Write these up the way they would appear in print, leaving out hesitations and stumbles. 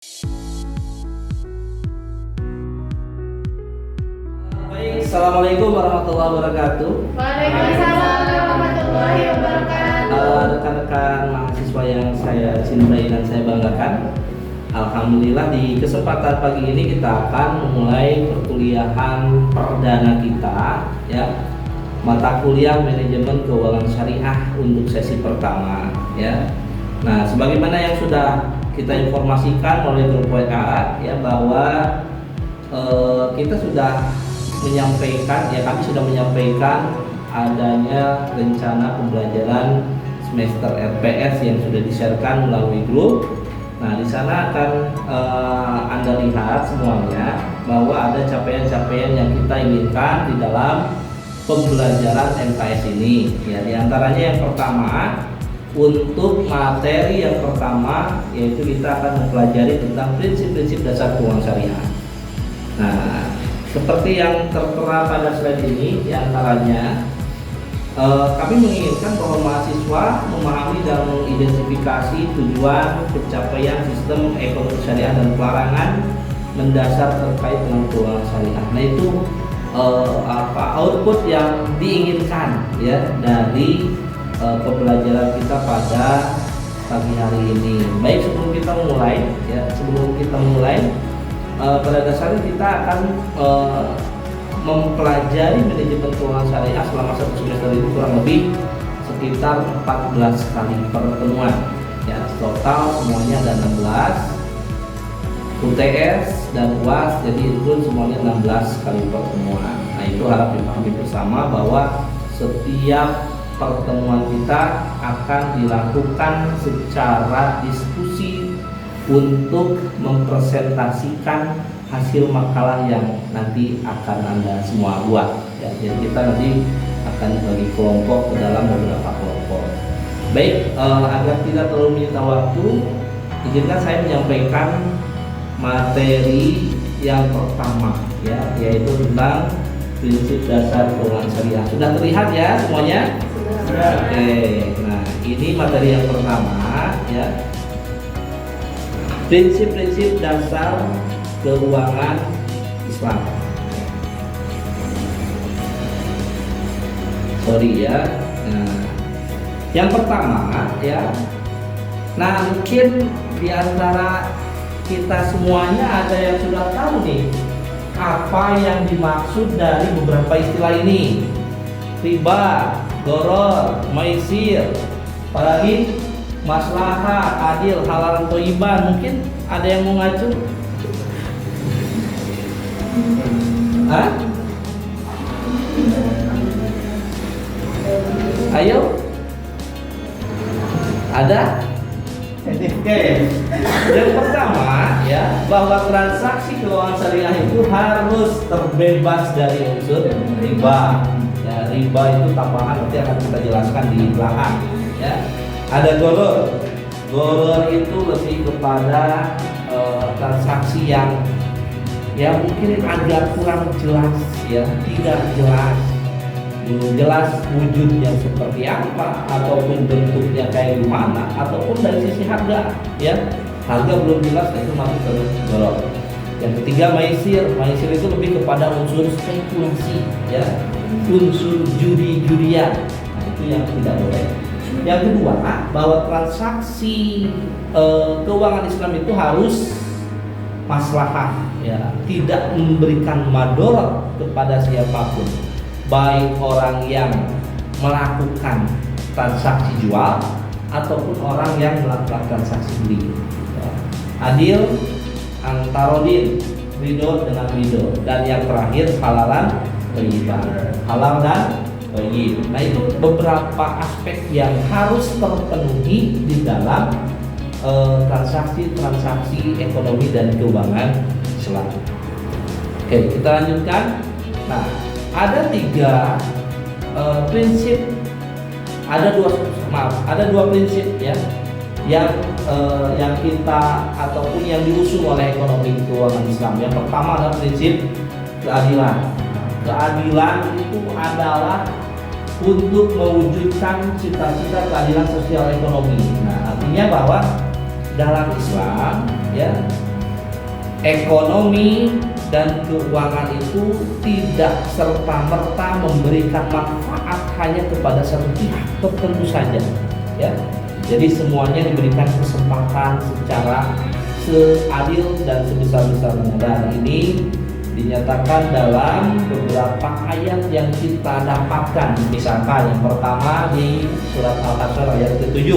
Baik, assalamualaikum warahmatullahi wabarakatuh. Waalaikumsalam warahmatullahi wabarakatuh. Rekan-rekan mahasiswa yang saya cintai dan saya banggakan, alhamdulillah di kesempatan pagi ini kita akan memulai perkuliahan perdana kita, ya, mata kuliah manajemen keuangan syariah untuk sesi pertama, ya. Nah, sebagaimana yang sudah kita informasikan melalui grup WA, ya, bahwa kita sudah menyampaikan, ya, kami sudah menyampaikan adanya rencana pembelajaran semester RPS yang sudah di-sharekan melalui grup. Nah, di sana akan Anda lihat semuanya bahwa ada capaian-capaian yang kita inginkan di dalam pembelajaran MKS ini. Ya, di antaranya yang pertama, untuk materi yang pertama yaitu kita akan mempelajari tentang prinsip-prinsip dasar keuangan syariah. Nah, seperti yang tertera pada slide ini, diantaranya kami menginginkan bahwa mahasiswa memahami dan mengidentifikasi tujuan pencapaian sistem ekonomi syariah dan pelarangan mendasar terkait dengan keuangan syariah. Nah, itu output yang diinginkan, ya, dari pembelajaran kita pada pagi hari ini. Baik, sebelum kita mulai, pada dasarnya kita akan mempelajari manajemen keuangan syariah selama satu semester itu kurang lebih sekitar 14 kali pertemuan, ya. Total semuanya ada 16 UTS dan UAS, jadi itu semuanya 16 kali pertemuan. Nah, itu harap dipahami bersama bahwa setiap pertemuan kita akan dilakukan secara diskusi untuk mempresentasikan hasil makalah yang nanti akan Anda semua buat, ya. Jadi kita nanti akan dibagi kelompok ke dalam beberapa kelompok. Baik, agar tidak terlalu menyita waktu, izinkan saya menyampaikan materi yang pertama, ya, yaitu tentang prinsip dasar keuangan syariah. Sudah terlihat ya semuanya? Sudah. Oke, nah ini materi yang pertama, ya. Prinsip-prinsip dasar keuangan Islam. Sorry ya. Nah, yang pertama, ya. Nah, mungkin di antara kita semuanya ada yang sudah tahu nih apa yang dimaksud dari beberapa istilah ini. Riba, gharar, maisir, apalagi maslahah, adil, halal, thayyiban. Mungkin ada yang mau ngacu? Hah? Ayo? Ada? Oke. Yang pertama, ya, bahwa transaksi keuangan syariah itu harus terbebas dari unsur riba. Ya, riba itu tambahan, nanti akan kita jelaskan di belakang, ya. Ada gharar. Gharar itu lebih kepada transaksi yang mungkin agak kurang jelas, ya, tidak jelas. Belum jelas wujudnya seperti apa, ataupun bentuknya kayak gimana, ataupun dari sisi harga, ya. Harga belum jelas, itu masuk ke gharar. Yang ketiga, maisir. Maisir itu lebih kepada unsur spekulasi, ya, unsur juri-jurian. Nah, itu yang tidak boleh. Yang kedua, bahwa transaksi keuangan Islam itu harus maslahah, ya, tidak memberikan madarat kepada siapapun, baik orang yang melakukan transaksi jual ataupun orang yang melakukan transaksi beli, ya. Adil, antarodin, ridho dengan ridho, dan yang terakhir halalan thayyiban, halal dan thayyib. Nah, itu beberapa aspek yang harus terpenuhi di dalam transaksi ekonomi dan keuangan Islam. Oke, kita lanjutkan. Nah, ada tiga prinsip, ada dua prinsip, ya, yang kita ataupun yang diusung oleh ekonomi keuangan Islam. Yang pertama adalah prinsip keadilan. Keadilan itu adalah untuk mewujudkan cita-cita keadilan sosial ekonomi. Nah, artinya bahwa dalam Islam, ya, ekonomi dan keuangan itu tidak serta-merta memberikan manfaat hanya kepada satu pihak tertentu saja, ya. Jadi semuanya diberikan kesempatan secara seadil dan sebesar-besarnya. Dan ini dinyatakan dalam beberapa ayat yang kita dapatkan. Misalkan yang pertama di surat Al-Hasyr ayat ke-7.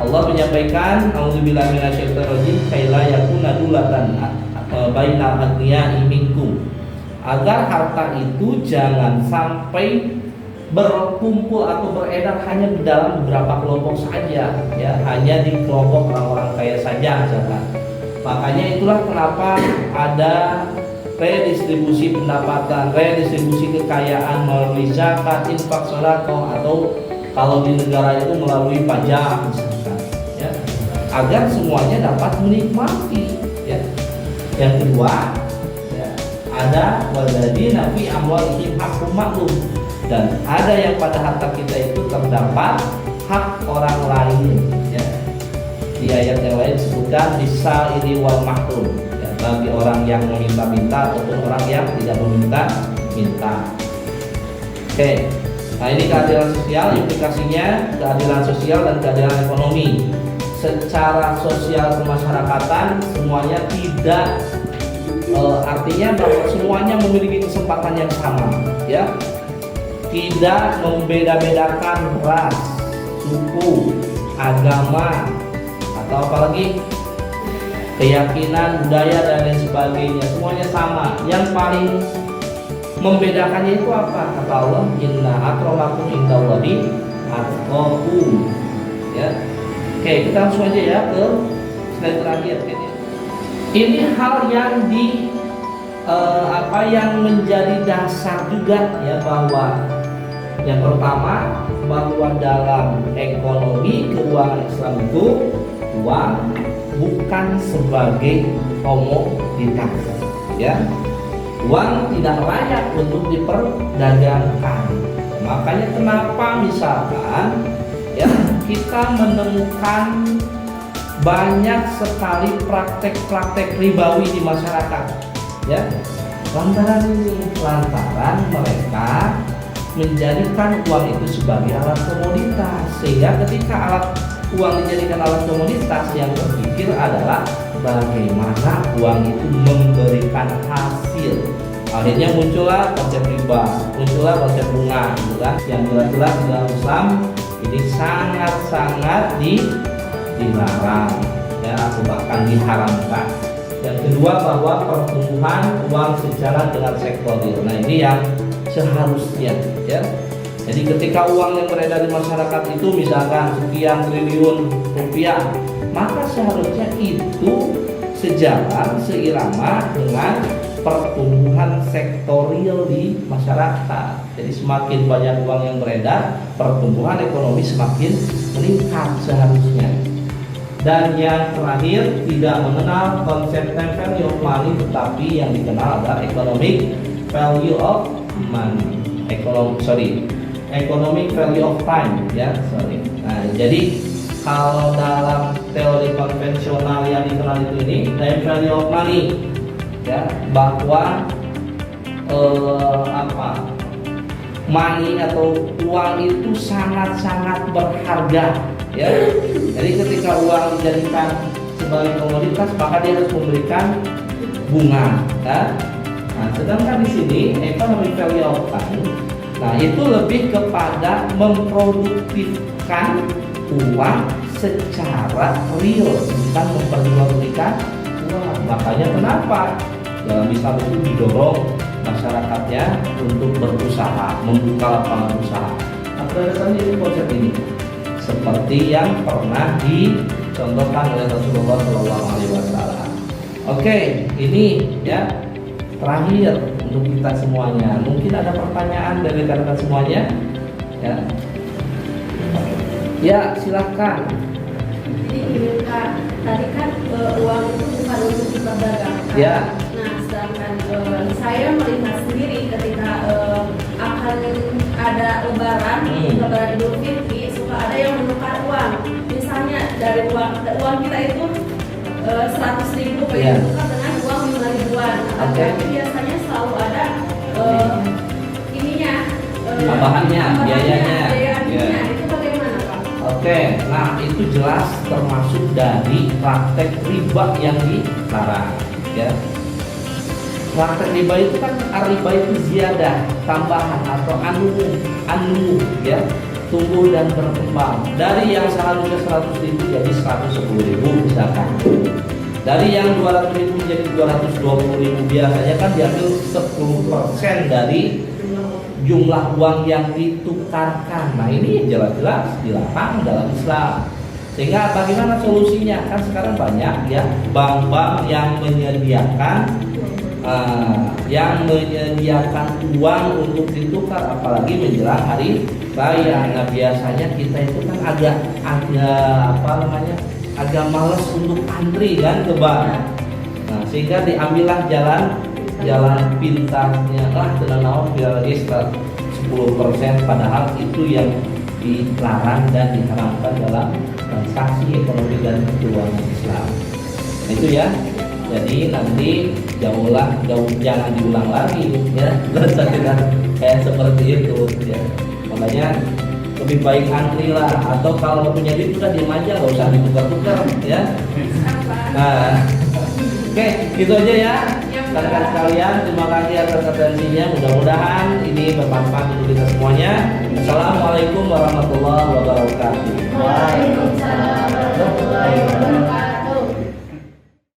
Allah menyampaikan, "A'udzubillahi minasyaitonirrajim, kaila yakuna dulatan bainal aghniya'i minkum." Agar harta itu jangan sampai berkumpul atau beredar hanya di dalam beberapa kelompok saja, ya, hanya di kelompok orang-orang kaya saja misalkan. Makanya itulah kenapa ada redistribusi pendapatan, redistribusi kekayaan melalui zakat, infak, sedekah, atau kalau di negara itu melalui pajak misalkan, ya, agar semuanya dapat menikmati, ya. Yang kedua, ya, ada waladina fi amwalihim haqqun ma'lum, dan ada yang pada harta kita itu terdapat hak orang lain, ya. Di ayat yang lain disebutkan bisa ini wal mahrum, ya, bagi orang yang meminta-minta ataupun orang yang tidak meminta-minta. Oke, nah ini keadilan sosial, implikasinya keadilan sosial dan keadilan ekonomi. Secara sosial kemasyarakatan semuanya tidak artinya bahwa semuanya memiliki kesempatan yang sama, ya. Tidak membeda-bedakan ras, suku, agama, atau apalagi keyakinan, budaya dan lain sebagainya, semuanya sama. Yang paling membedakannya itu apa? Kata Allah, inna akramakum indallahi atqakum, ya. Oke, kita langsung aja ya ke slide terakhir kayaknya. Ini hal yang yang menjadi dasar juga, ya, bahwa yang pertama, bahwa dalam ekonomi keuangan Islam itu uang bukan sebagai komoditas, ya. Uang tidak layak untuk diperdagangkan. Makanya kenapa misalkan, ya, kita menemukan banyak sekali praktek-praktek ribawi di masyarakat, ya. Lantaran mereka menjadikan uang itu sebagai alat komoditas, sehingga ketika uang dijadikan alat komoditas, yang berpikir adalah bagaimana uang itu memberikan hasil. Akhirnya muncullah konsep riba, muncullah konsep bunga, gitu kan? Yang jelas-jelas dalam Islam ini sangat-sangat dilarang, ya, atau bahkan diharamkan. Yang kedua, bahwa pertumbuhan uang sejalan dengan sektor real. Nah, ini yang seharusnya, ya. Jadi ketika uang yang beredar di masyarakat itu misalkan sekian triliun rupiah, maka seharusnya itu sejalan, seirama dengan pertumbuhan sektorial di masyarakat. Jadi semakin banyak uang yang beredar, pertumbuhan ekonomi semakin meningkat seharusnya. Dan yang terakhir, tidak mengenal konsep time value of money, tetapi yang dikenal adalah economic value of money. Economic value of time, ya, sorry. Nah, jadi kalau dalam teori konvensional yang dikenal itu ini time value of money, ya, bahwa money atau uang itu sangat-sangat berharga, ya. Jadi ketika uang dijadikan sebagai komoditas, maka dia harus memberikan bunga, ya. Nah, sedangkan di sini economic value of time, nah, itu lebih kepada memproduktifkan uang secara real, bukan memperjualbelikan uang. Makanya kenapa dalam Islam itu didorong masyarakatnya untuk berusaha, membuka lapangan usaha. Apa dasarnya itu konsep ini? Seperti yang pernah dicontohkan oleh Rasulullah SAW. Oke, ini ya terakhir untuk kita semuanya. Mungkin ada pertanyaan dari rekan-rekan semuanya, ya. Ya, silakan. Jadi Kak, tadi kan uang itu bukan untuk diperdagangkan. Ya. Nah, sedangkan saya melihat sendiri ketika akan ada lebaran Idul Fitri, suka ada yang menukar uang. Misalnya dari uang kita itu 100.000 Ya. ditukar dengan Oke. Tapi biasanya selalu ada ininya, Tambahannya, biayanya. biayanya. Ya. Itu bagaimana Pak? Oke, nah itu jelas termasuk dari praktek riba yang dilarang, ya. Praktek riba itu kan riba itu ziyadah, tambahan atau anu, ya, tumbuh dan berkembang. Dari yang seharusnya 100.000 jadi 110.000 misalkan. Dari yang 200.000 jadi 220.000, biasanya kan diambil 10% dari jumlah uang yang ditukarkan. Nah ini jelas-jelas dilarang dalam Islam. Sehingga bagaimana solusinya? Kan sekarang banyak ya bank-bank yang menyediakan uang untuk ditukar, apalagi menjelang hari raya. Nah biasanya kita itu kan agak malas untuk antri kan ke bank. Nah sehingga diambillah jalan pintasnya lah tenang biar lagi 10%, padahal itu yang dilarang dan diharamkan dalam transaksi ekonomi dan keuangan Islam. Nah, itu ya. Jadi nanti jangan diulang lagi ya. Dosa tidak kayak seperti itu ya. Makanya lebih baik antri lah, atau kalau punya duit udah diem aja, nggak usah ditukar-tukar ya. Nah, oke, gitu aja ya. Rekan-rekan sekalian, terima kasih atas atensinya. Mudah-mudahan ini bermanfaat untuk kita semuanya. Assalamualaikum warahmatullahi wabarakatuh. Waalaikumsalam warahmatullahi wabarakatuh.